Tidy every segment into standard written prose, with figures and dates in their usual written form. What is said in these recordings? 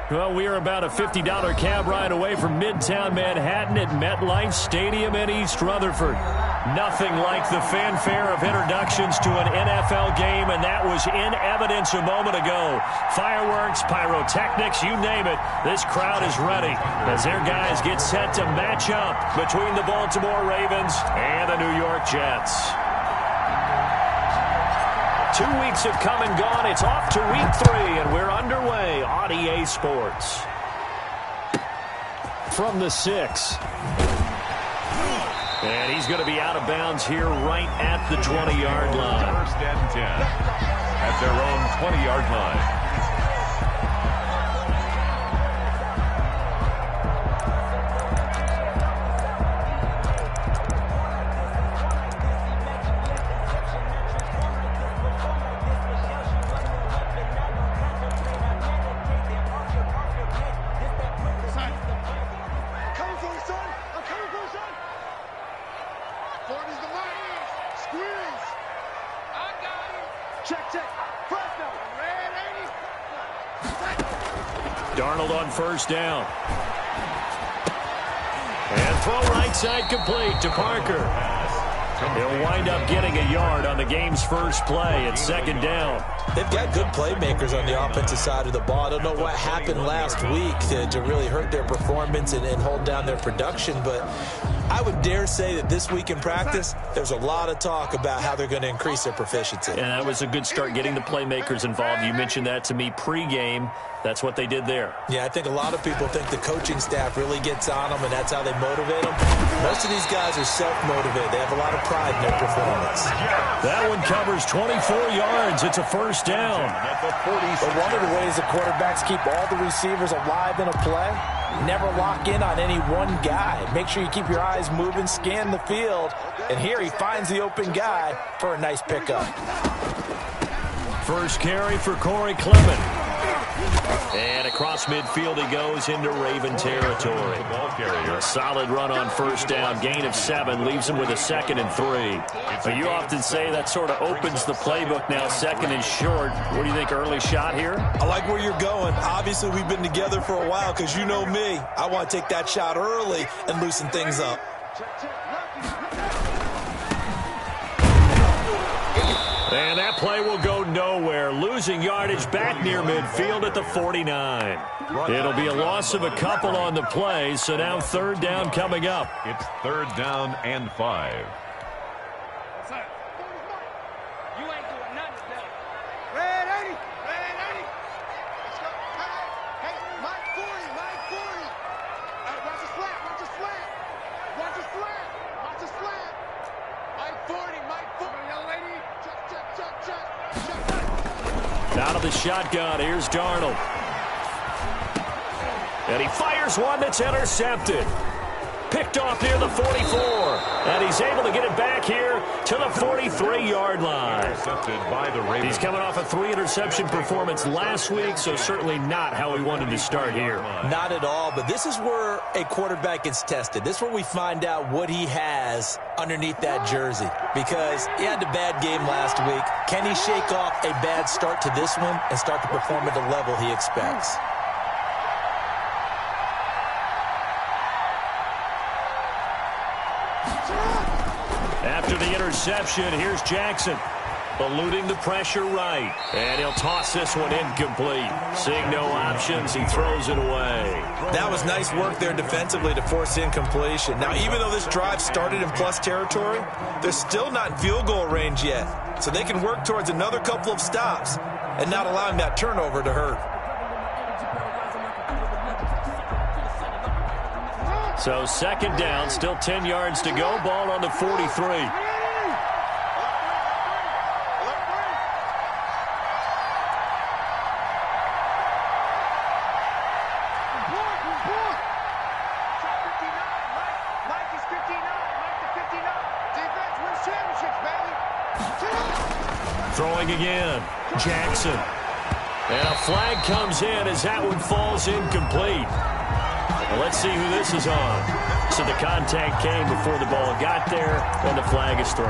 Well, we are about a $50 cab ride away from Midtown Manhattan at MetLife Stadium in East Rutherford. Nothing like the fanfare of introductions to an NFL game, and that was in evidence a moment ago. Fireworks, pyrotechnics, you name it. This crowd is ready as their guys get set to match up between the Baltimore Ravens and the New York Jets. 2 weeks have come and gone. It's off to week 3, and we're underway on EA Sports. From the 6. And he's going to be out of bounds here right at the 20-yard line. First and 10 at their own 20-yard line. Darnold on first down. And throw right side complete to Parker. He'll wind up getting a yard on the game's first play at second down. They've got good playmakers on the offensive side of the ball. I don't know what happened last week to really hurt their performance and hold down their production, but I would dare say that this week in practice, there's a lot of talk about how they're going to increase their proficiency. And that was a good start getting the playmakers involved. You mentioned that to me pregame. That's what they did there. Yeah, I think a lot of people think the coaching staff really gets on them, and that's how they motivate them. Most of these guys are self-motivated. They have a lot of pride in their performance. That one covers 24 yards. It's a first down. But one of the ways the quarterbacks keep all the receivers alive in a play, never lock in on any one guy. Make sure you keep your eyes moving, scan the field, and here he finds the open guy for a nice pickup. First carry for Corey Clement. And across midfield he goes into Raven territory. A solid run on first down. Gain of 7 leaves him with a 2nd and 3. But you often say that sort of opens the playbook now, 2nd and short. What do you think, early shot here? I like where you're going. Obviously, we've been together for a while because you know me. I want to take that shot early and loosen things up. And that play will go nowhere. Losing yardage back near midfield at the 49. It'll be a loss of a couple on the play, so now third down coming up. It's third down and 5. Out of the shotgun, here's Darnold. And he fires one that's intercepted. Picked off near the 44. And he's able to get it back here to the 43-yard line. Intercepted by the Ravens. He's coming off a 3-interception performance last week, so certainly not how he wanted to start here. Not at all, but this is where a quarterback gets tested. This is where we find out what he has underneath that jersey, because he had a bad game last week. Can he shake off a bad start to this one and start to perform at the level he expects? After the interception, here's Jackson. Eluding the pressure right. And he'll toss this one incomplete. Seeing no options, he throws it away. That was nice work there defensively to force incompletion. Now, even though this drive started in plus territory, they're still not in field goal range yet. So they can work towards another couple of stops and not allowing that turnover to hurt. So second down, still 10 yards to go. Ball on the 43. Throwing again, Jackson. And a flag comes in as that one falls incomplete. Well, let's see who this is on. So the contact came before the ball got there, and the flag is thrown.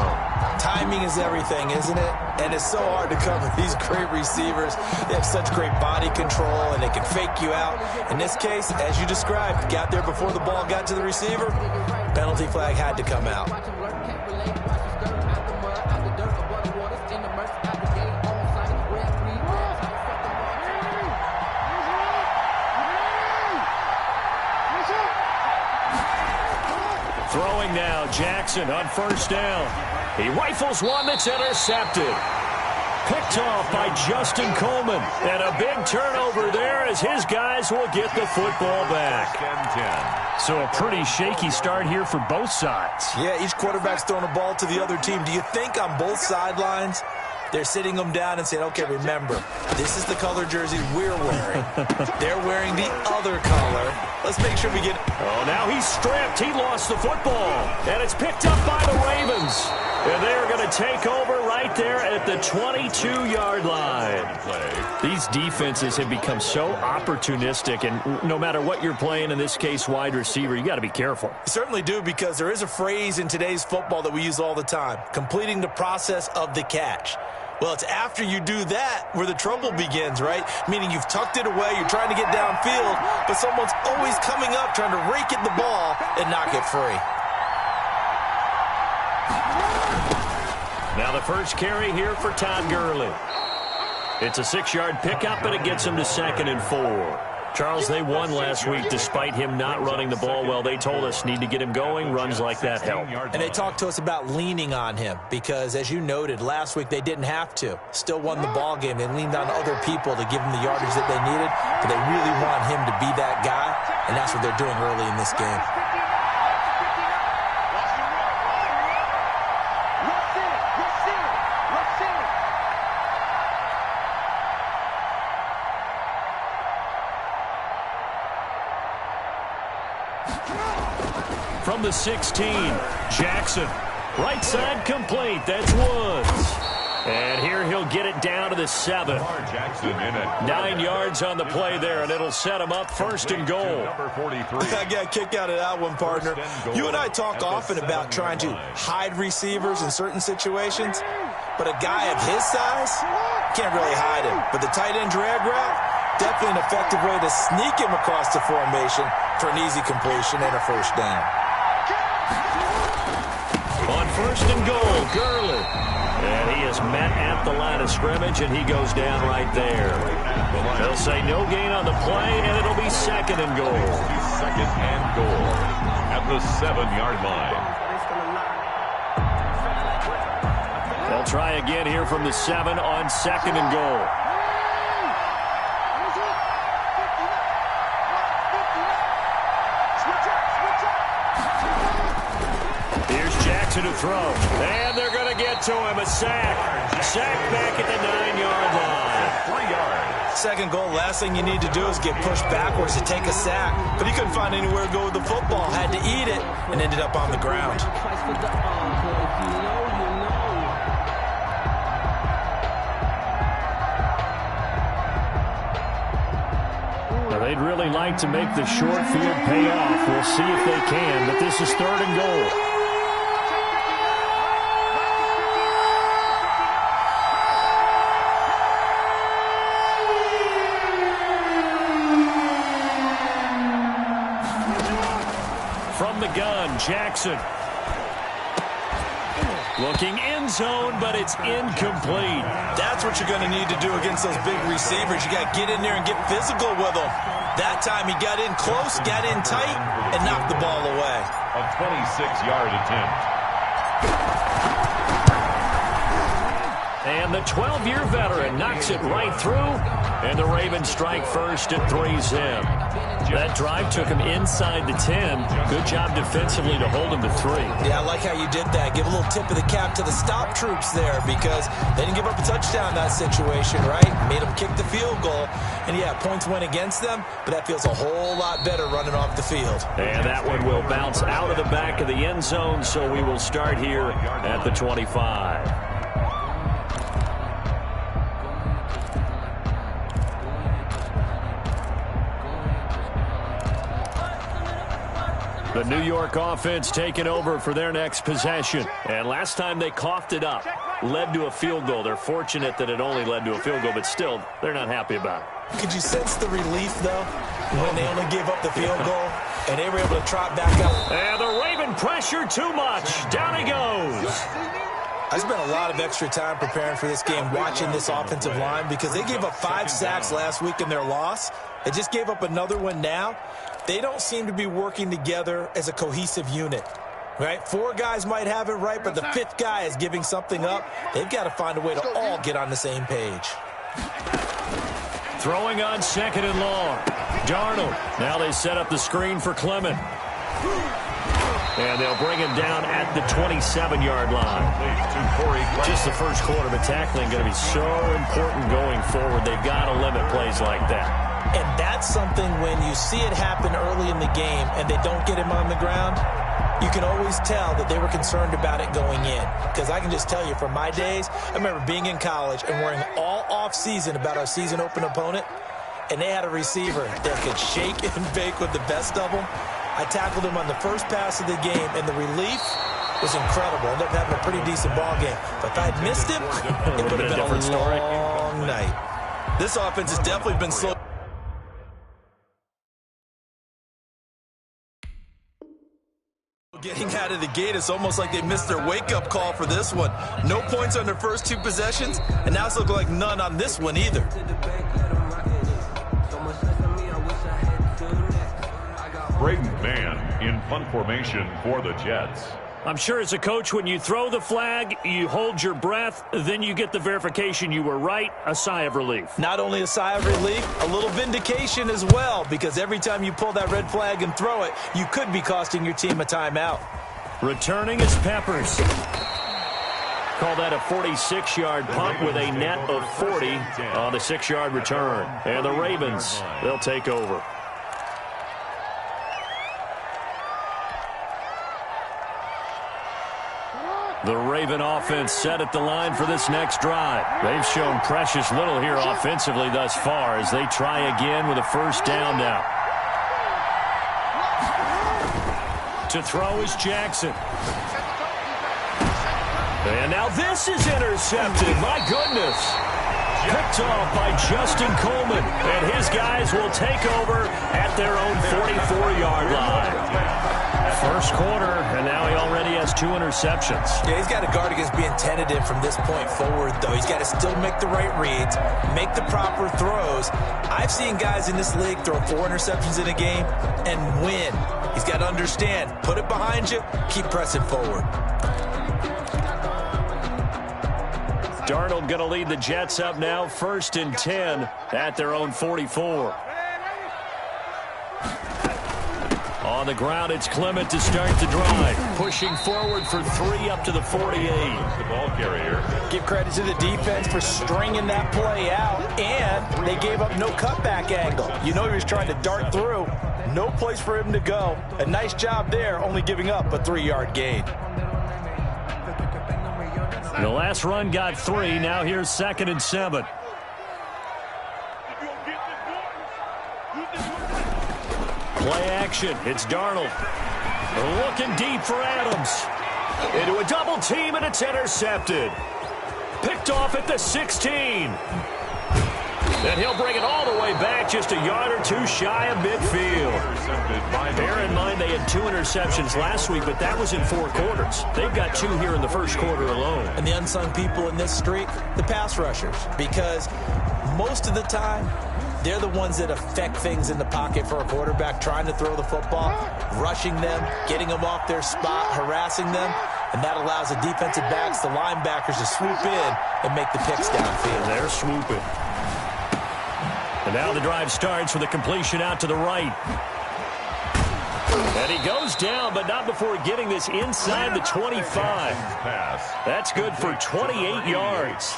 Timing is everything, isn't it? And it's so hard to cover these great receivers. They have such great body control, and they can fake you out. In this case, as you described, got there before the ball got to the receiver. Penalty flag had to come out. Throwing now, Jackson on first down. He rifles one that's intercepted. Picked off by Justin Coleman. And a big turnover there as his guys will get the football back. So a pretty shaky start here for both sides. Yeah, each quarterback's throwing a ball to the other team. Do you think on both sidelines they're sitting them down and saying, okay, remember, this is the color jersey we're wearing. They're wearing the other color. Let's make sure we get... Oh, now he's stripped. He lost the football. And it's picked up by the Ravens. And they are going to take over right there at the 22-yard line. These defenses have become so opportunistic, and no matter what you're playing, in this case, wide receiver, you got to be careful. You certainly do, because there is a phrase in today's football that we use all the time, completing the process of the catch. Well, it's after you do that where the trouble begins, right? Meaning you've tucked it away, you're trying to get downfield, but someone's always coming up trying to rake at the ball and knock it free. Now the first carry here for Todd Gurley. It's a 6-yard pickup, and it gets him to 2nd and 4. Charles, they won last week despite him not running the ball well. They told us need to get him going. Runs like that help. And they talked to us about leaning on him because, as you noted, last week they didn't have to. Still won the ball game. They leaned on other people to give them the yardage that they needed, but they really want him to be that guy, and that's what they're doing early in this game. From the 16, Jackson. Right side complete. That's Woods. And here he'll get it down to the 7. 9 yards on the play there, and it'll set him up 1st and goal. I got a kick out of that one, partner. You and I talk often about trying to hide receivers in certain situations, but a guy of his size can't really hide him. But the tight end drag route, definitely an effective way to sneak him across the formation for an easy completion and a 1st down. On 1st and goal, Gurley. And he is met at the line of scrimmage, and he goes down right there. They'll say no gain on the play, and it'll be 2nd and goal. 2nd and goal at the 7-yard line. They'll try again here from the 7 on 2nd and goal. To throw, and they're going to get to him. A sack back at the 9-yard line. 3 yards. 2nd goal, last thing you need to do is get pushed backwards to take a sack, but he couldn't find anywhere to go with the football, had to eat it, and ended up on the ground. Well, they'd really like to make the short field pay off. We'll see if they can, but this is 3rd and goal. Jackson. Looking end zone, but it's incomplete. That's what you're going to need to do against those big receivers. You got to get in there and get physical with them. That time he got in close, got in tight, and knocked the ball away. A 26-yard attempt. And the 12-year veteran knocks it right through, and the Ravens strike first at 3-zip. That drive took him inside the 10. Good job defensively to hold him to 3. Yeah, I like how you did that. Give a little tip of the cap to the stop troops there because they didn't give up a touchdown in that situation, right? Made them kick the field goal. And, yeah, points went against them, but that feels a whole lot better running off the field. And that one will bounce out of the back of the end zone, so we will start here at the 25. The New York offense taking over for their next possession. And last time they coughed it up, led to a field goal. They're fortunate that it only led to a field goal, but still, they're not happy about it. Could you sense the relief, though, when they only gave up the field goal and they were able to trot back up? And the Raven pressure too much. Down he goes. I spent a lot of extra time preparing for this game, watching this offensive line, because they gave up 5 sacks last week in their loss. They just gave up another one now. They don't seem to be working together as a cohesive unit, right? 4 guys might have it right, but the 5th guy is giving something up. They've got to find a way to all get on the same page. Throwing on 2nd and long. Darnold. Now they set up the screen for Clement. And they'll bring him down at the 27-yard line. Just the first quarter, but tackling going to be so important going forward. They've got to limit plays like that. And that's something when you see it happen early in the game and they don't get him on the ground, you can always tell that they were concerned about it going in. Because I can just tell you from my days, I remember being in college and worrying all off-season about our season-open opponent, and they had a receiver that could shake and bake with the best of them. I tackled him on the first pass of the game, and the relief was incredible. Ended up having a pretty decent ball game. But if I had missed him, it would have been a long night. This offense has definitely been slow. Getting out of the gate, it's almost like they missed their wake-up call for this one. No points on their first 2 possessions, and now it's looking like none on this one either. Braden Van in punt formation for the Jets. I'm sure as a coach, when you throw the flag, you hold your breath, then you get the verification you were right, a sigh of relief. Not only a sigh of relief, a little vindication as well, because every time you pull that red flag and throw it, you could be costing your team a timeout. Returning is Peppers. Call that a 46-yard punt with a net of 40 on the 6-yard return. And the Ravens, they'll take over. The Raven offense set at the line for this next drive. They've shown precious little here offensively thus far as they try again with a first down now. To throw is Jackson. And now this is intercepted. My goodness. Picked off by Justin Coleman. And his guys will take over at their own 44-yard line. First quarter, and now he already has 2 interceptions. Yeah, he's got to guard against being tentative from this point forward, though. He's got to still make the right reads, make the proper throws. I've seen guys in this league throw 4 interceptions in a game and win. He's got to understand, put it behind you, keep pressing forward. Darnold going to lead the Jets up now, 1st and 10 at their own 44. On the ground, it's Clement to start the drive. Pushing forward for 3 up to the 48. The ball carrier. Give credit to the defense for stringing that play out, and they gave up no cutback angle. You know he was trying to dart through. No place for him to go. A nice job there, only giving up a 3-yard gain. The last run got 3. Now here's 2nd and 7. Play action. It's Darnold. Looking deep for Adams. Into a double team, and it's intercepted. Picked off at the 16. And he'll bring it all the way back, just a yard or 2 shy of midfield. Bear in mind they had 2 interceptions last week, but that was in 4 quarters. They've got 2 here in the first quarter alone. And the unsung people in this streak, the pass rushers, because most of the time, they're the ones that affect things in the pocket for a quarterback, trying to throw the football, rushing them, getting them off their spot, harassing them, and that allows the defensive backs, the linebackers, to swoop in and make the picks downfield. They're swooping. And now the drive starts with a completion out to the right. And he goes down, but not before getting this inside the 25. That's good for 28 yards.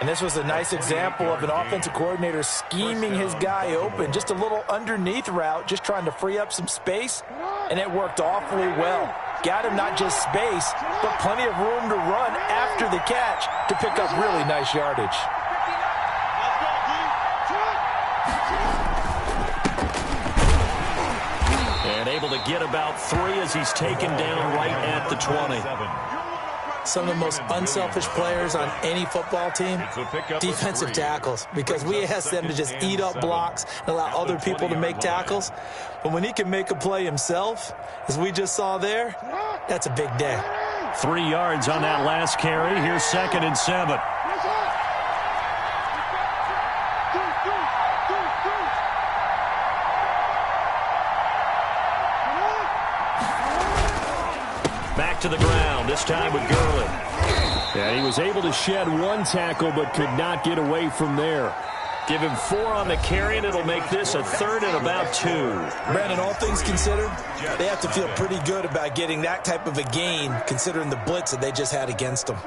And this was a nice example of an offensive coordinator scheming his guy open. Just a little underneath route, just trying to free up some space, and it worked awfully well. Got him not just space, but plenty of room to run after the catch to pick up really nice yardage. And able to get about 3 as he's taken down right at the 20. Some of the most unselfish players on any football team, defensive tackles, because we ask them to just eat up blocks and allow other people to make tackles. But when he can make a play himself, as we just saw there, that's a big day. 3 yards on that last carry. Here's 2nd and 7. Back to the ground, this time with Gurley. Yeah, he was able to shed 1 tackle but could not get away from there. Give him 4 on the carry, and it'll make this a 3rd and about 2. Brandon, all things considered, they have to feel pretty good about getting that type of a gain, considering the blitz that they just had against them.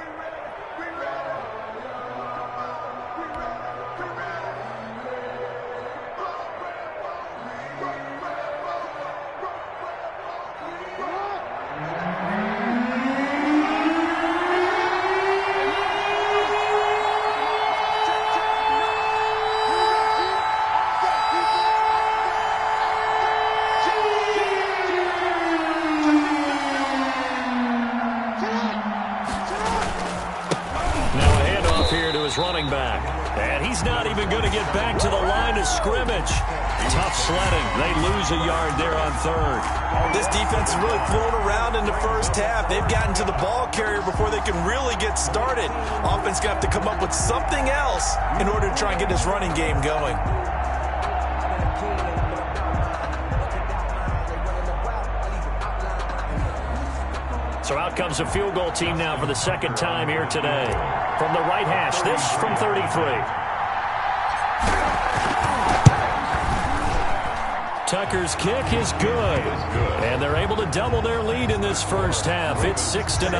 Running back. And he's not even going to get back to the line of scrimmage. Tough sledding. They lose a yard there on 3rd. This defense is really flown around in the first half. They've gotten to the ball carrier before they can really get started. Offense going to have to come up with something else in order to try and get this running game going. So out comes a field goal team now for the 2nd time here today. From the right hash, this from 33. Tucker's kick is good. And they're able to double their lead in this first half. It's 6-0.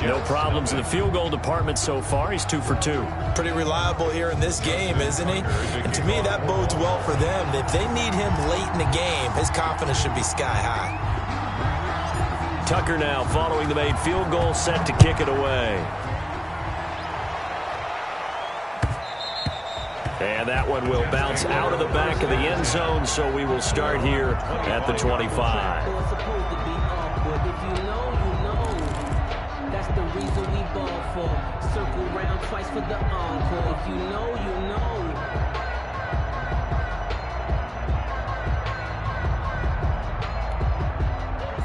No problems in the field goal department so far. He's 2 for 2. Pretty reliable here in this game, isn't he? And to me, that bodes well for them. If they need him late in the game, his confidence should be sky high. Tucker now following the made field goal, set to kick it away. And that one will bounce out of the back of the end zone, so we will start here at the 25. That's the reason we ball for. Circle round twice for the encore. If you know, you know.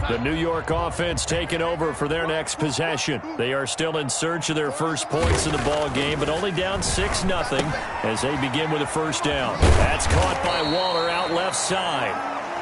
The New York offense taking over for their next possession. They are still in search of their first points in the ball game, but only down 6-0 as they begin with a first down. That's caught by Waller out left side.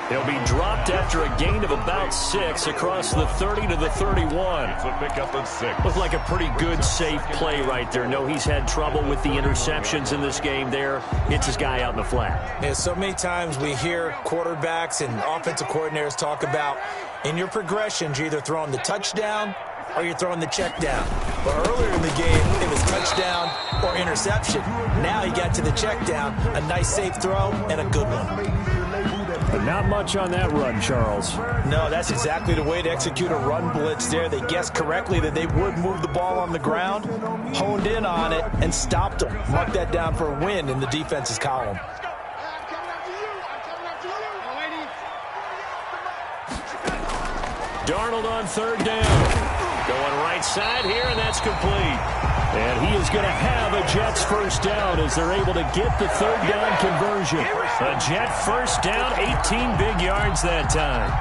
He'll be dropped after a gain of about 6 across the 30 to the 31. It's a pickup of 6. Looked like a pretty good, safe play right there. No, he's had trouble with the interceptions in this game there. Hits his guy out in the flat. Yeah, so many times we hear quarterbacks and offensive coordinators talk about in your progressions, you're either throwing the touchdown or you're throwing the check down. But earlier in the game, it was touchdown or interception. Now he got to the check down, a nice safe throw, and a good one. But not much on that run, Charles. No, that's exactly the way to execute a run blitz there. They guessed correctly that they would move the ball on the ground, honed in on it, and stopped them. Mark that down for a win in the defense's column. Darnold on 3rd down. Going right side here, and that's complete. And he is going to have a Jets first down as they're able to get the 3rd down conversion. A Jet first down, 18 big yards that time.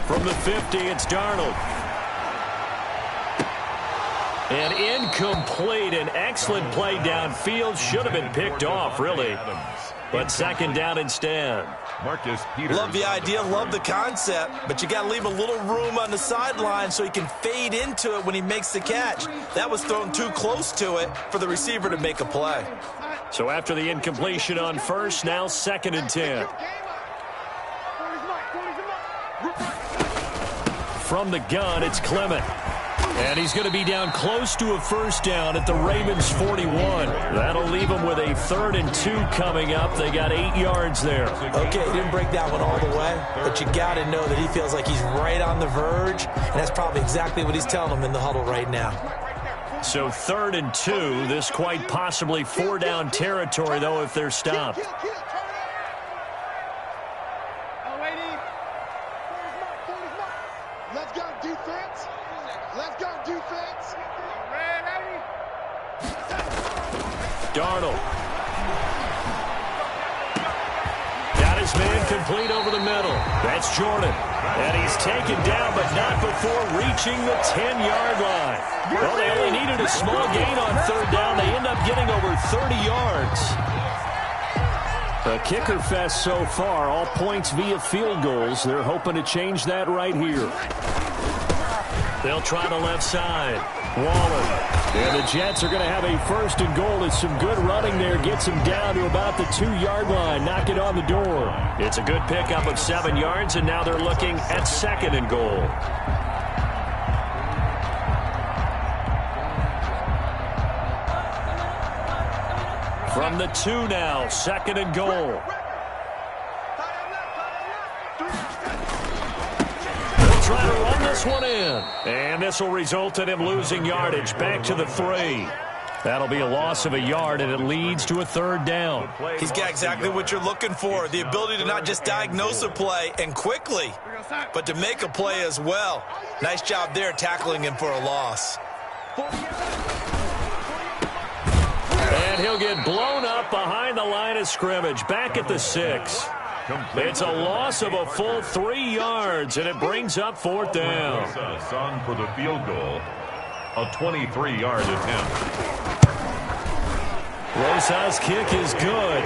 From the 50, it's Darnold. And incomplete. An excellent play downfield. Should have been picked off, really. But 2nd down instead. Marcus Peters. Love the idea, love the concept, but you got to leave a little room on the sideline so he can fade into it when he makes the catch. That was thrown too close to it for the receiver to make a play. So after the incompletion on first, now 2nd and 10. From the gun, it's Clement. And he's going to be down close to a first down at the Ravens 41. That'll leave him with a 3rd and 2 coming up. They got 8 yards there. Okay, he didn't break that one all the way, but you got to know that he feels like he's right on the verge, and that's probably exactly what he's telling them in the huddle right now. So 3rd and 2, this quite possibly 4-down territory, though, if they're stopped. Let's go defense. Let's go defense. Darnold. Got his man complete over the middle. That's Jordan. And he's taken down, but not before reaching the 10-yard line. Well, they only needed a small gain on 3rd down. They end up getting over 30 yards. A kicker fest so far, all points via field goals. They're hoping to change that right here. They'll try the left side. Waller. And the Jets are going to have a 1st and goal. It's some good running there. Gets him down to about the 2-yard line. Knock it on the door. It's a good pickup of 7 yards, and now they're looking at 2nd and goal. From the 2 now, 2nd and goal. Try to run this one in. And this will result in him losing yardage. Back to the 3. That'll be a loss of a yard, and it leads to a 3rd down. He's got exactly what you're looking for, the ability to not just diagnose a play and quickly, but to make a play as well. Nice job there tackling him for a loss. And he'll get blown up behind the line of scrimmage. Back at the 6. It's a loss of a full 3 yards, and it brings up 4th down. Son for the field goal, a 23-yard attempt. Rosas' kick is good,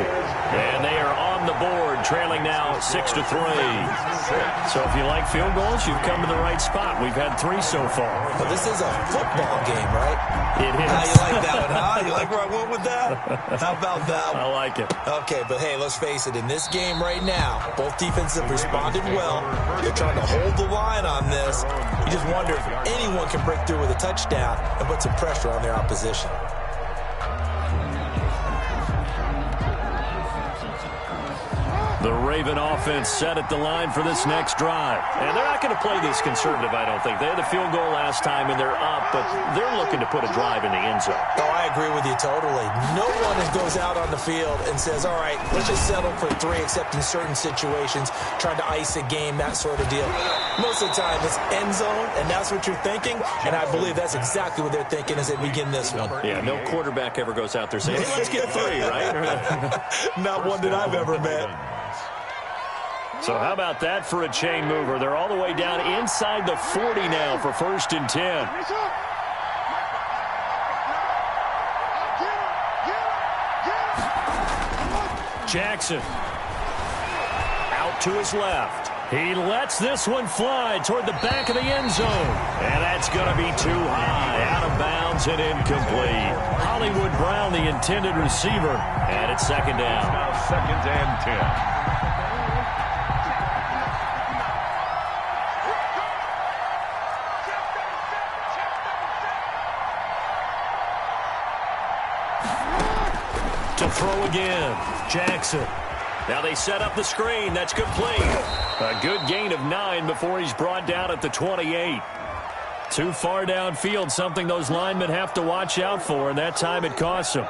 and they are on the board, trailing now 6-3. So if you like field goals, you've come to the right spot. We've had 3 so far. But this is a football game, right? It is. How you like that one, huh? You like where I went with that? How about that one? I like it. Okay, but hey, let's face it. In this game right now, both defenses have responded well. They're trying to hold the line on this. You just wonder if anyone can break through with a touchdown and put some pressure on their opposition. The Raven offense set at the line for this next drive. And they're not going to play this conservative, I don't think. They had a field goal last time, and they're up, but they're looking to put a drive in the end zone. Oh, I agree with you totally. No one goes out on the field and says, all right, let's just settle for 3, except in certain situations, trying to ice a game, that sort of deal. Most of the time, it's end zone, and that's what you're thinking, and I believe that's exactly what they're thinking as they begin this one. Yeah, no quarterback ever goes out there saying, hey, let's get 3, right? Not one that I've ever met. So how about that for a chain mover? They're all the way down inside the 40 now for 1st and 10. Jackson out to his left. He lets this one fly toward the back of the end zone. And that's going to be too high, out of bounds and incomplete. Hollywood Brown, the intended receiver, and it's 2nd down. Now 2nd and 10. To throw again, Jackson. Now they set up the screen. That's complete. A good gain of 9 before he's brought down at the 28. Too far downfield, something those linemen have to watch out for, and that time it costs them.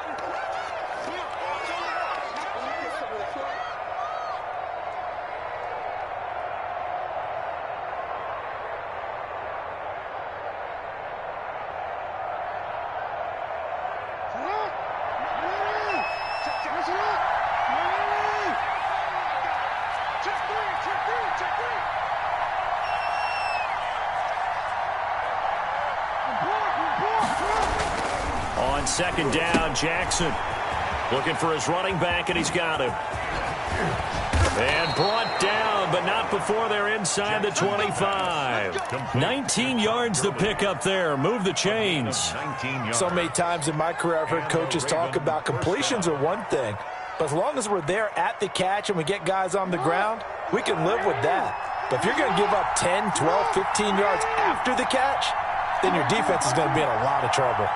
On 2nd down, Jackson looking for his running back, and he's got him. And brought down, but not before they're inside the 25. 19 yards to pick up there. Move the chains. So many times in my career I've heard coaches talk about completions are one thing, but as long as we're there at the catch and we get guys on the ground, we can live with that. But if you're going to give up 10, 12, 15 yards after the catch, then your defense is going to be in a lot of trouble.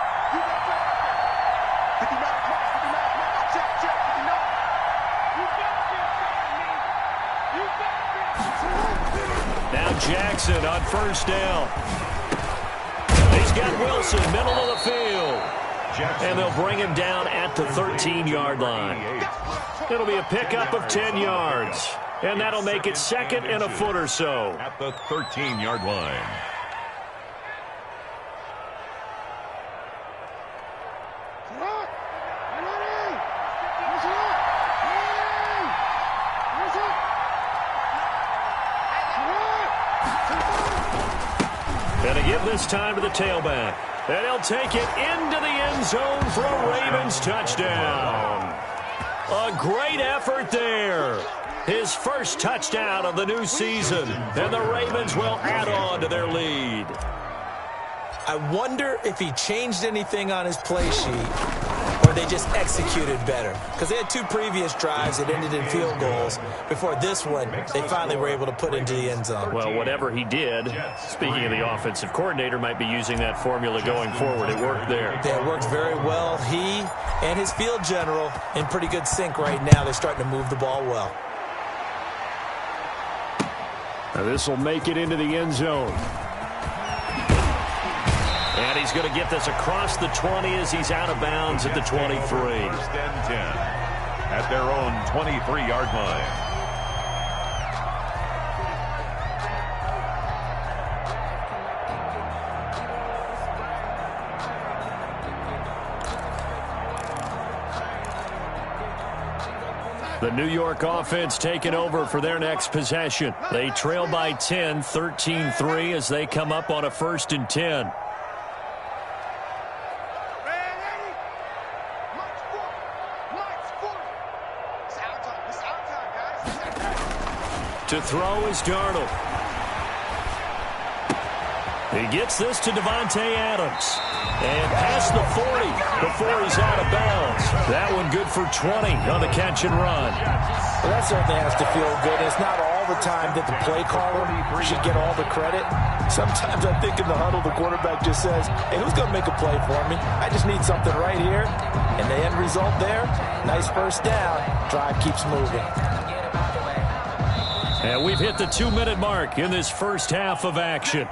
Now Jackson on first down. He's got Wilson, middle of the field. And they'll bring him down at the 13-yard line. It'll be a pickup of 10 yards. And that'll make it second and a foot or so. At the 13-yard line. Gonna give this time to the tailback. And he'll take it into the end zone for a Ravens touchdown. A great effort there. His first touchdown of the new season. And the Ravens will add on to their lead. I wonder if he changed anything on his play sheet or they just executed better. Because they had 2 previous drives that ended in field goals. Before this one, they finally were able to put into the end zone. Well, whatever he did, speaking of the offensive coordinator, might be using that formula going forward. It worked there. Yeah, it worked very well. He and his field general in pretty good sync right now. They're starting to move the ball well. Now this will make it into the end zone. And he's going to get this across the 20 as he's out of bounds at the 23. First and 10 at their own 23-yard line. The New York offense taking over for their next possession. They trail by 10, 13-3 as they come up on a 1st and 10. To throw is Darnold. He gets this to Devontae Adams. And past the 40 before he's out of bounds. That one good for 20 on the catch and run. Well, that certainly has to feel good. It's not all the time that the play caller should get all the credit. Sometimes I think in the huddle, the quarterback just says, hey, who's going to make a play for me? I just need something right here. And the end result there, nice first down. Drive keeps moving. And we've hit the 2-minute mark in this first half of action.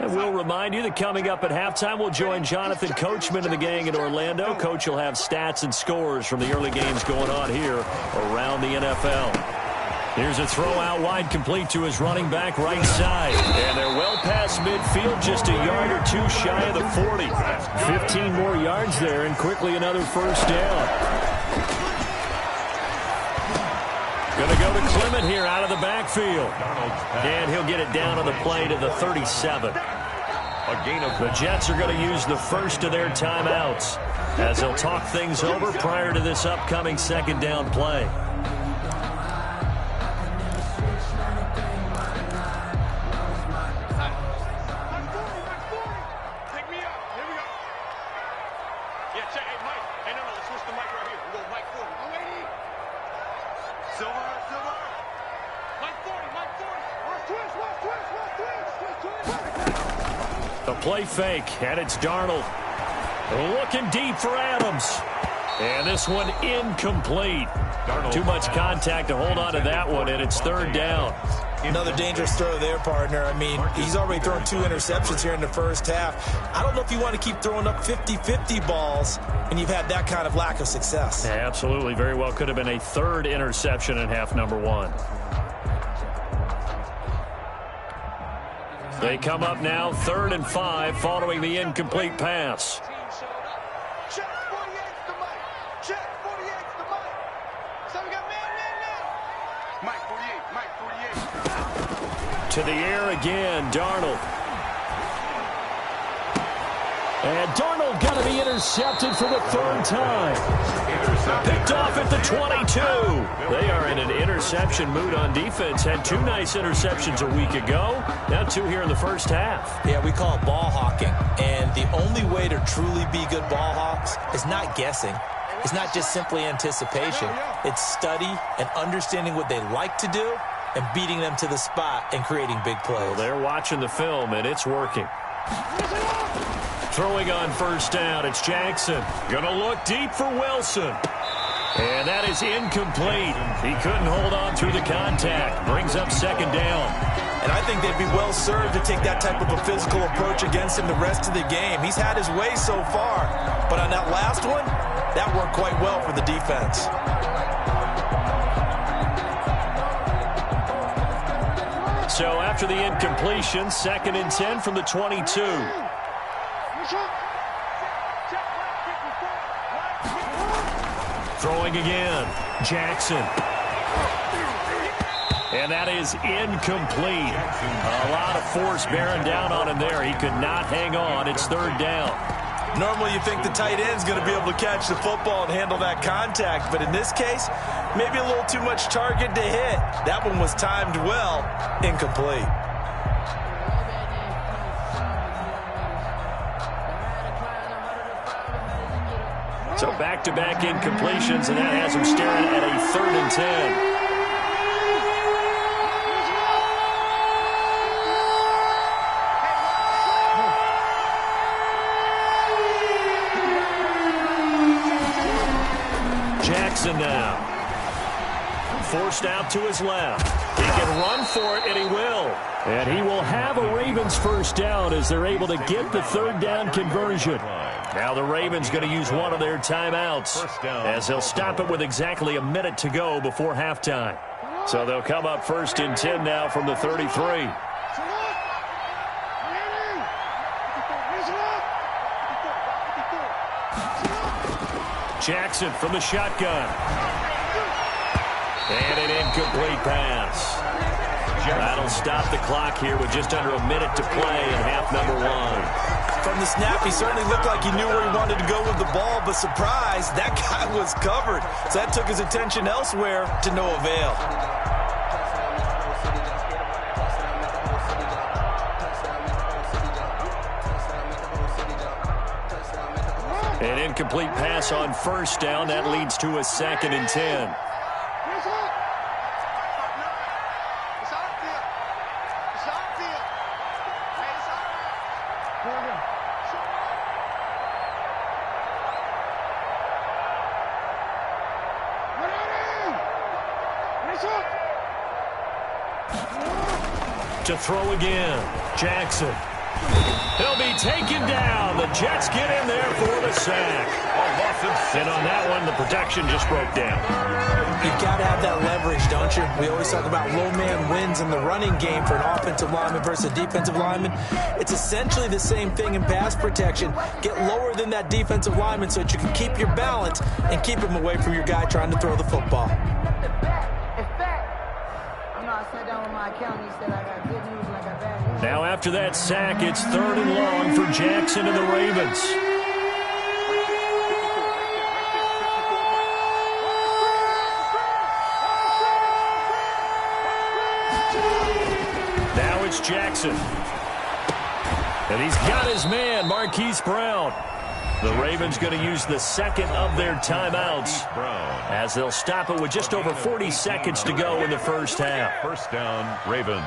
And we'll remind you that coming up at halftime, we'll join Jonathan Coachman and the gang in Orlando. Coach will have stats and scores from the early games going on here around the NFL. Here's a throw out wide, complete to his running back right side. And they're well past midfield, just a yard or two shy of the 40. 15 more yards there, and quickly another first down. Going to go to Clement here out of the backfield. And he'll get it down on the play to the 37. The Jets are going to use the first of their timeouts as they'll talk things over prior to this upcoming second down play. Play fake, and it's Darnold. Looking deep for Adams. And this one incomplete. Too much contact to hold on to that one, and it's third down. Another dangerous throw there, partner. I mean, he's already thrown 2 interceptions here in the first half. I don't know if you want to keep throwing up 50-50 balls when you've had that kind of lack of success. Yeah, absolutely. Very well could have been a 3rd interception in half number 1. They come up now 3rd and 5 following the incomplete pass. Check 48's the mic. Check 48's the mic. So we got man. Mike 48. To the air again, Darnold. And Darnold got to be intercepted for the third time. Picked off at the 22. They are in an interception mood on defense. Had 2 nice interceptions a week ago. Now 2 here in the first half. Yeah, we call it ball hawking. And the only way to truly be good ball hawks is not guessing. It's not just simply anticipation. It's study and understanding what they like to do and beating them to the spot and creating big plays. Well, they're watching the film, and it's working. Throwing on first down, it's Jackson. Going to look deep for Wilson. And that is incomplete. He couldn't hold on through the contact. Brings up second down. And I think they'd be well served to take that type of a physical approach against him the rest of the game. He's had his way so far. But on that last one, that worked quite well for the defense. So after the incompletion, 2nd and 10 from the 22. Throwing again, Jackson. And that is incomplete. A lot of force bearing down on him there. He could not hang on. It's 3rd down. Normally you think the tight end's going to be able to catch the football and handle that contact. But in this case, maybe a little too much target to hit. That one was timed well. Incomplete. So back-to-back incompletions, and that has him staring at a 3rd and 10. Jackson now. Forced out to his left. He can run for it, and he will. And he will have a Ravens first down as they're able to get the 3rd down conversion. Now the Ravens going to use one of their timeouts as they'll stop it with exactly a minute to go before halftime. So they'll come up 1st and 10 now from the 33. Jackson from the shotgun. And an incomplete pass. That'll stop the clock here with just under a minute to play in half number 1. From the snap, he certainly looked like he knew where he wanted to go with the ball, but surprise, that guy was covered. So that took his attention elsewhere to no avail. An incomplete pass on first down. That leads to a 2nd and 10. To throw again, Jackson. He'll be taken down. The Jets get in there for the sack. And on that one, the protection just broke down. You've got to have that leverage, don't you? We always talk about low man wins in the running game for an offensive lineman versus a defensive lineman. It's essentially the same thing in pass protection. Get lower than that defensive lineman so that you can keep your balance and keep him away from your guy trying to throw the football. Now after that sack, it's 3rd and long for Jackson and the Ravens. Now it's Jackson. And he's got his man, Marquise Brown. The Ravens going to use the 2nd of their timeouts as they'll stop it with just over 40 seconds to go in the first half. First down, Ravens.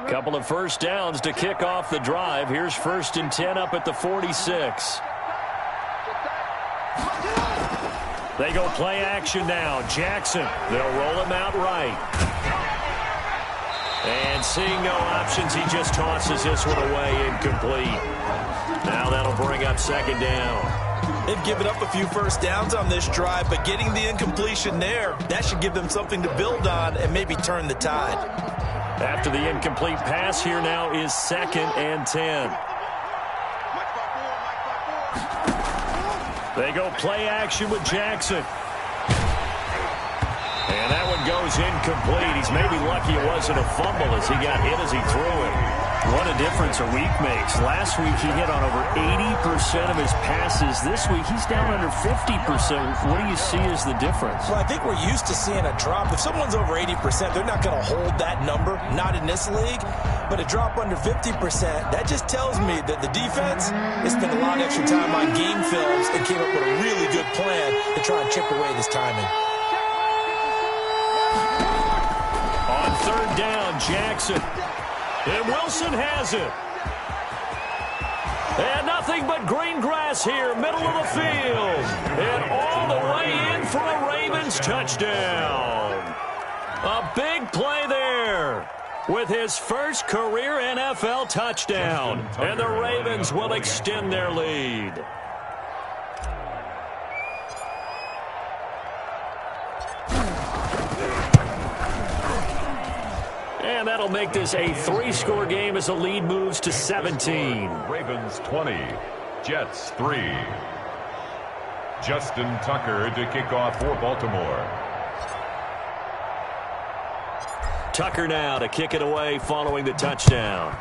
Couple of first downs to kick off the drive. Here's 1st and 10 up at the 46. They go play action now. Jackson, they'll roll him out right. And seeing no options, he just tosses this one away, incomplete. Now that'll bring up 2nd down. They've given up a few first downs on this drive, but getting the incompletion there, that should give them something to build on and maybe turn the tide. After the incomplete pass, here now is 2nd and 10. They go play action with Jackson. And that one goes incomplete. He's maybe lucky it wasn't a fumble as he got hit as he threw it. What a difference a week makes. Last week he hit on over 80% of his passes. This week he's down under 50%. What do you see as the difference? Well, I think we're used to seeing a drop. If someone's over 80%, they're not going to hold that number, not in this league. But a drop under 50%, that just tells me that the defense has spent a lot of extra time on game films and came up with a really good plan to try and chip away this timing. On third down, Jackson. And Wilson has it. And nothing but green grass here, middle of the field. And all the way in for a Ravens touchdown. A big play there with his first career NFL touchdown. And the Ravens will extend their lead. And that'll make this a 3-score game as the lead moves to 17. Ravens 20, Jets 3. Justin Tucker to kick off for Baltimore. Tucker now to kick it away following the touchdown.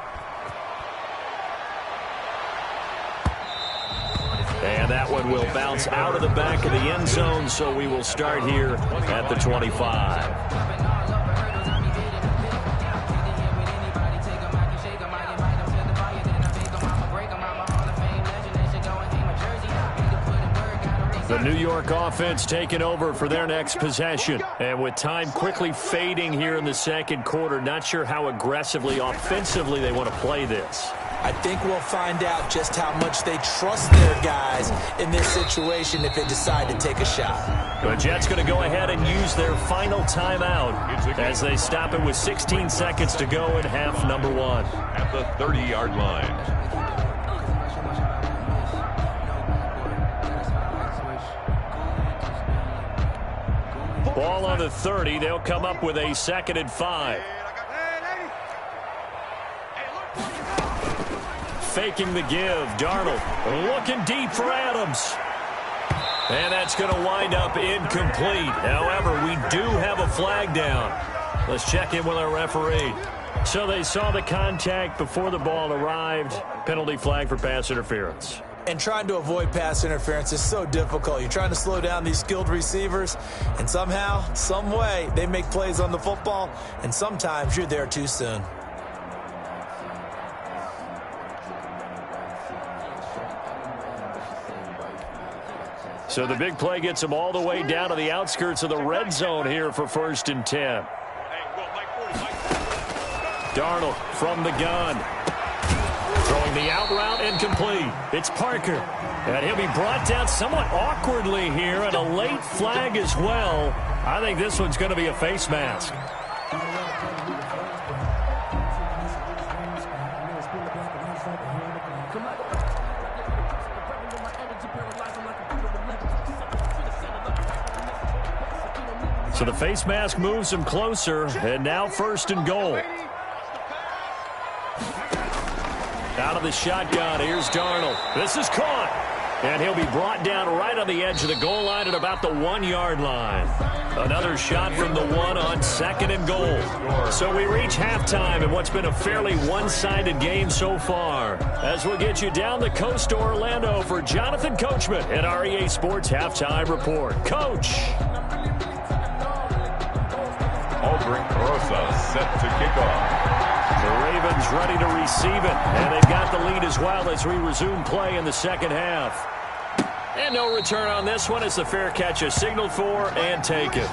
And that one will bounce out of the back of the end zone, so we will start here at the 25. The New York offense taking over for their next possession. And with time quickly fading here in the second quarter, not sure how aggressively, offensively they want to play this. I think we'll find out just how much they trust their guys in this situation if they decide to take a shot. The Jets going to go ahead and use their final timeout as they stop it with 16 seconds to go in half number 1. At the 30-yard line. Ball on the 30. They'll come up with a 2nd and 5. Faking the give. Darnold looking deep for Adams. And that's going to wind up incomplete. However, we do have a flag down. Let's check in with our referee. So they saw the contact before the ball arrived. Penalty flag for pass interference. And trying to avoid pass interference is so difficult. You're trying to slow down these skilled receivers, and somehow, some way, they make plays on the football, and sometimes you're there too soon. So the big play gets them all the way down to the outskirts of the red zone here for 1st and 10. Darnold from the gun. Throwing the out route incomplete. It's Parker. And he'll be brought down somewhat awkwardly here, and a late flag as well. I think this one's going to be a face mask. So the face mask moves him closer, and now 1st and goal. Out of the shotgun, here's Darnold. This is caught. And he'll be brought down right on the edge of the goal line at about the 1-yard line. Another shot from the 1 on 2nd and goal. So we reach halftime in what's been a fairly one-sided game so far. As we'll get you down the coast to Orlando for Jonathan Coachman at our EA Sports Halftime Report. Coach. Aldrich Rosa set to kick off. The Ravens ready to receive it, and they've got the lead as well as we resume play in the second half. And no return on this one as the fair catch is signaled for and taken.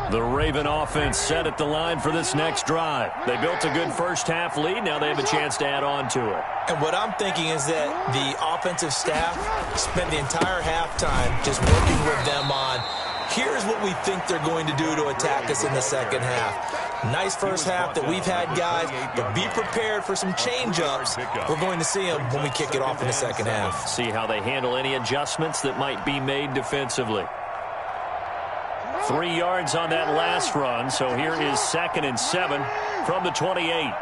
The Raven offense set at the line for this next drive. They built a good first-half lead. Now they have a chance to add on to it. And what I'm thinking is that the offensive staff spent the entire halftime just working with them on, here's what we think they're going to do to attack us in the second half. Nice first half that we've had, guys, but be prepared for some change-ups. We're going to see them when we kick it off in the second half. See how they handle any adjustments that might be made defensively. 3 yards on that last run, so here is 2nd and 7 from the 28.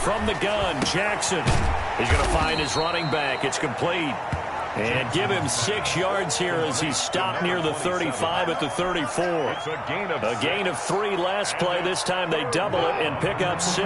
From the gun, Jackson. He's going to find his running back. It's complete. And give him 6 yards here as he's stopped near the 35 at the 34. It's a gain of 3 last play. This time they double it and pick up 6.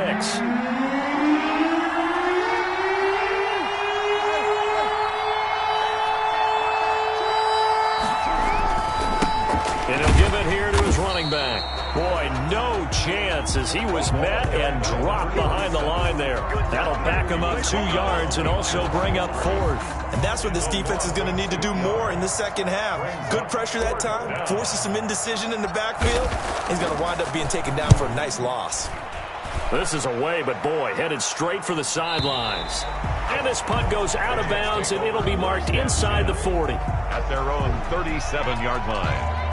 And he'll give it here to his running back. Boy, no chance as he was met and dropped behind the line there. That'll back him up 2 yards and also bring up 4th. And that's what this defense is going to need to do more in the second half. Good pressure that time, forces some indecision in the backfield. He's going to wind up being taken down for a nice loss. This is away, but boy, headed straight for the sidelines. And this punt goes out of bounds, and it'll be marked inside the 40. At their own 37-yard line.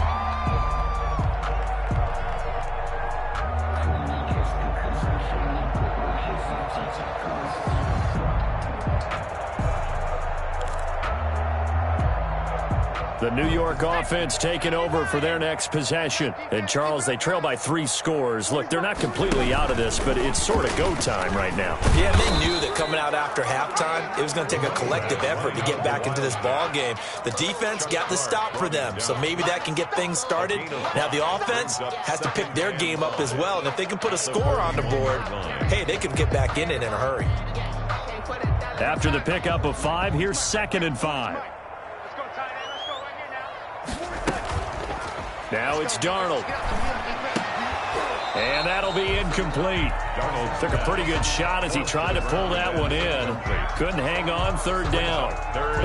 The New York offense taking over for their next possession. And, Charles, they trail by 3 scores. Look, they're not completely out of this, but it's sort of go time right now. Yeah, they knew that coming out after halftime, it was going to take a collective effort to get back into this ball game. The defense got the stop for them, so maybe that can get things started. Now the offense has to pick their game up as well, and if they can put a score on the board, hey, they can get back in it in a hurry. After the pickup of 5, here's 2nd and 5. Now it's Darnold. And that'll be incomplete. Darnold took a pretty good shot as he tried to pull that one in. Couldn't hang on, 3rd down.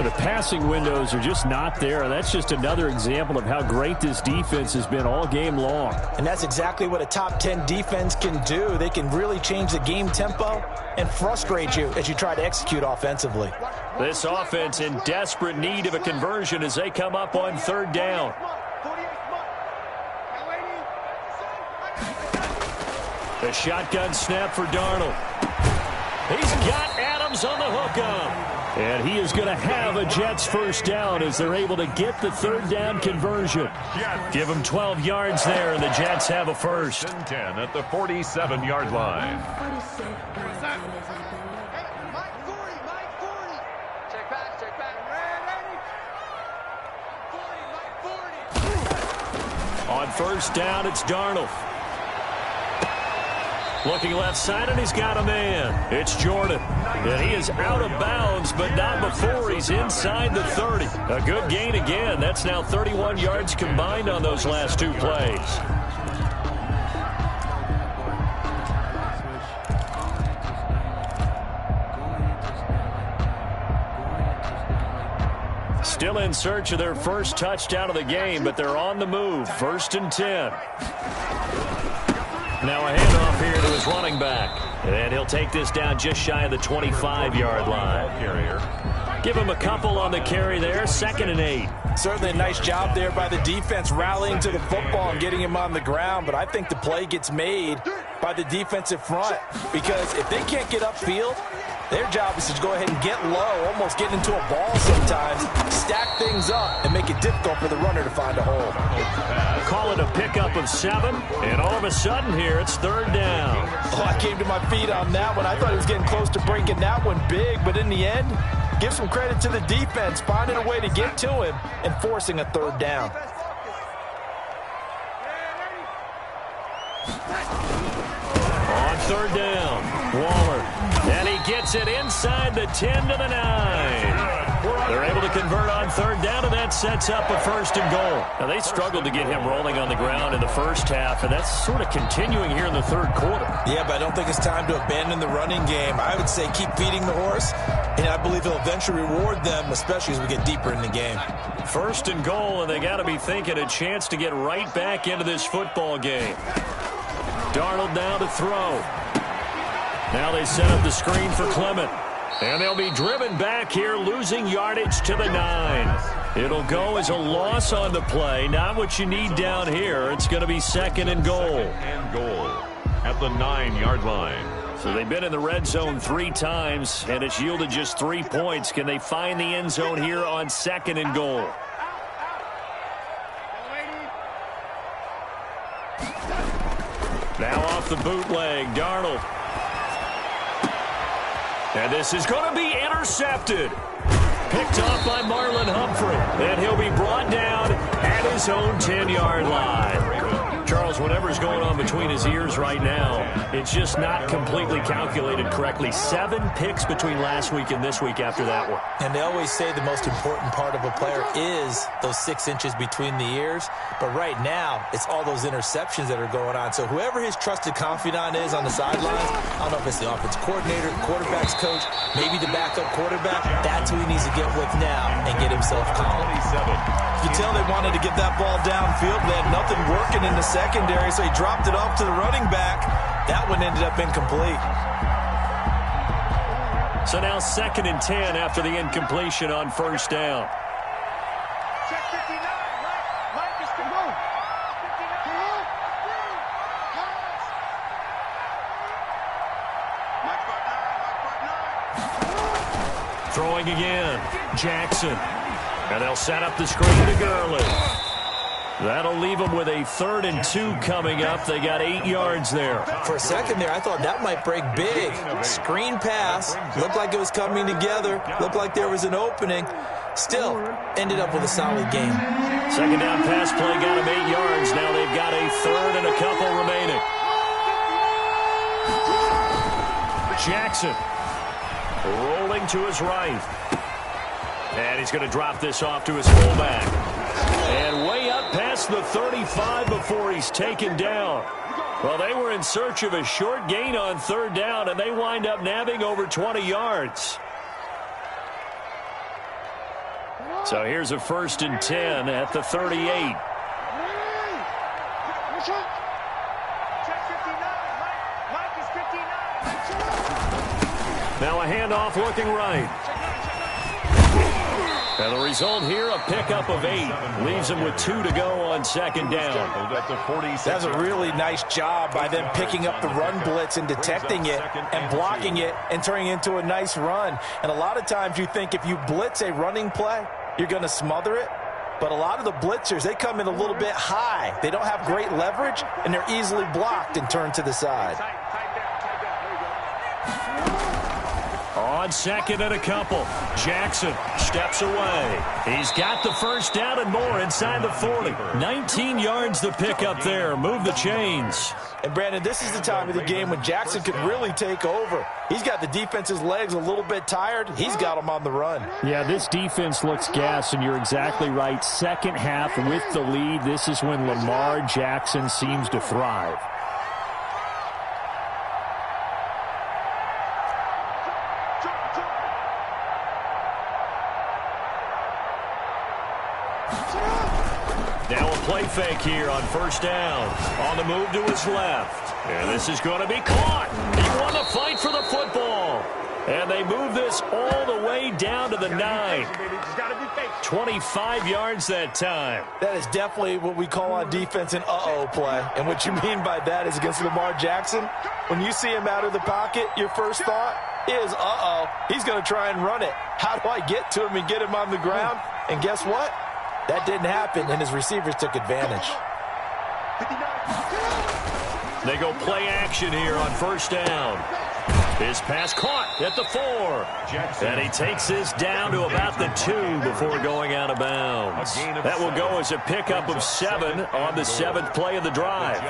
The passing windows are just not there. That's just another example of how great this defense has been all game long. And that's exactly what a top 10 defense can do. They can really change the game tempo and frustrate you as you try to execute offensively. This offense in desperate need of a conversion as they come up on 3rd down. The shotgun snap for Darnold. He's got Adams on the hookup. And he is going to have a Jets 1st down as they're able to get the 3rd down conversion. Give them 12 yards there, and the Jets have a 1st. And 10 at the 47-yard line. On 1st down, it's Darnold. Looking left side, and he's got a man. It's Jordan. And he is out of bounds, but not before he's inside the 30. A good gain again. That's now 31 yards combined on those last 2 plays. Still in search of their 1st touchdown of the game, but they're on the move. 1st and 10. Now a handoff here to his running back. And he'll take this down just shy of the 25-yard line. Give him a couple on the carry there. 2nd and 8. Certainly a nice job there by the defense rallying to the football and getting him on the ground. But I think the play gets made by the defensive front. Because if they can't get upfield, their job is to go ahead and get low, almost get into a ball sometimes, stack things up, and make it difficult for the runner to find a hole. Call it a pickup of 7, and all of a sudden here it's 3rd down. Oh, I came to my feet on that one. I thought he was getting close to breaking that one big, but in the end, give some credit to the defense, finding a way to get to him and forcing a 3rd down. On 3rd down, Waller. And he gets it inside the 10 to the 9. They're able to convert on 3rd down, and that sets up a 1st and goal. Now, they struggled to get him rolling on the ground in the 1st half, and that's sort of continuing here in the 3rd quarter. Yeah, but I don't think it's time to abandon the running game. I would say keep feeding the horse, and I believe he'll eventually reward them, especially as we get deeper in the game. 1st and goal, and they got to be thinking a chance to get right back into this football game. Darnold now to throw. Now they set up the screen for Clement. And they'll be driven back here, losing yardage to the 9. It'll go as a loss on the play. Not what you need down here. It's going to be 2nd and goal. And goal at the 9-yard line. So they've been in the red zone 3 times, and it's yielded just 3 points. Can they find the end zone here on 2nd and goal? Now off the bootleg, Darnold. And this is going to be intercepted. Picked off by Marlon Humphrey. And he'll be brought down at his own 10-yard line. Charles, whatever's going on between his ears right now, it's just not completely calculated correctly. 7 picks between last week and this week after that one. And they always say the most important part of a player is those 6 inches between the ears. But right now, it's all those interceptions that are going on. So whoever his trusted confidant is on the sidelines, I don't know if it's the offense coordinator, quarterback's coach, maybe the backup quarterback, that's who he needs to get with now and get himself calm. You can tell they wanted to get that ball downfield. They had nothing working in the secondary, so he dropped it off to the running back. That one ended up incomplete. So now 2nd and 10 after the incompletion on 1st down. Check 59. Mike is to move. 59. Throwing again. Jackson. And they'll set up the screen to Gurley. That'll leave them with a 3rd and 2 coming up. They got 8 yards there. For a second there, I thought that might break big. Screen pass. Looked like it was coming together. Looked like there was an opening. Still, ended up with a solid game. 2nd down pass play got them 8 yards. Now they've got a 3rd and a couple remaining. Jackson rolling to his right. And he's going to drop this off to his fullback. And way up past the 35 before he's taken down. Well, they were in search of a short gain on 3rd down, and they wind up nabbing over 20 yards. So here's a 1st and 10 at the 38. Now a handoff looking right. And the result here, a pickup of 8. Leaves them with 2 to go on 2nd down. That's a really nice job by them picking up the run blitz and detecting it and blocking it and turning it into a nice run. And a lot of times you think if you blitz a running play, you're going to smother it. But a lot of the blitzers, they come in a little bit high. They don't have great leverage, and they're easily blocked and turned to the side. On 2nd and a couple, Jackson steps away. He's got the 1st down and more inside the 40. 19 yards to pick up there. Move the chains. And, Brandon, this is the time of the game when Jackson could really take over. He's got the defense's legs a little bit tired. He's got them on the run. Yeah, this defense looks gassed, and you're exactly right. 2nd half with the lead. This is when Lamar Jackson seems to thrive. Now a play fake here on 1st down. On the move to his left. And this is going to be caught. He won the fight for the football. And they move this all the way down to the 9. 25 yards that time. That is definitely what we call on defense an uh-oh play. And what you mean by that is against Lamar Jackson, when you see him out of the pocket, your first thought is, uh-oh, he's going to try and run it. How do I get to him and get him on the ground? And guess what? That didn't happen, and his receivers took advantage. They go play action here on 1st down. His pass caught at the 4. And he takes this down to about the 2 before going out of bounds. That will go as a pickup of 7 on the 7th play of the drive.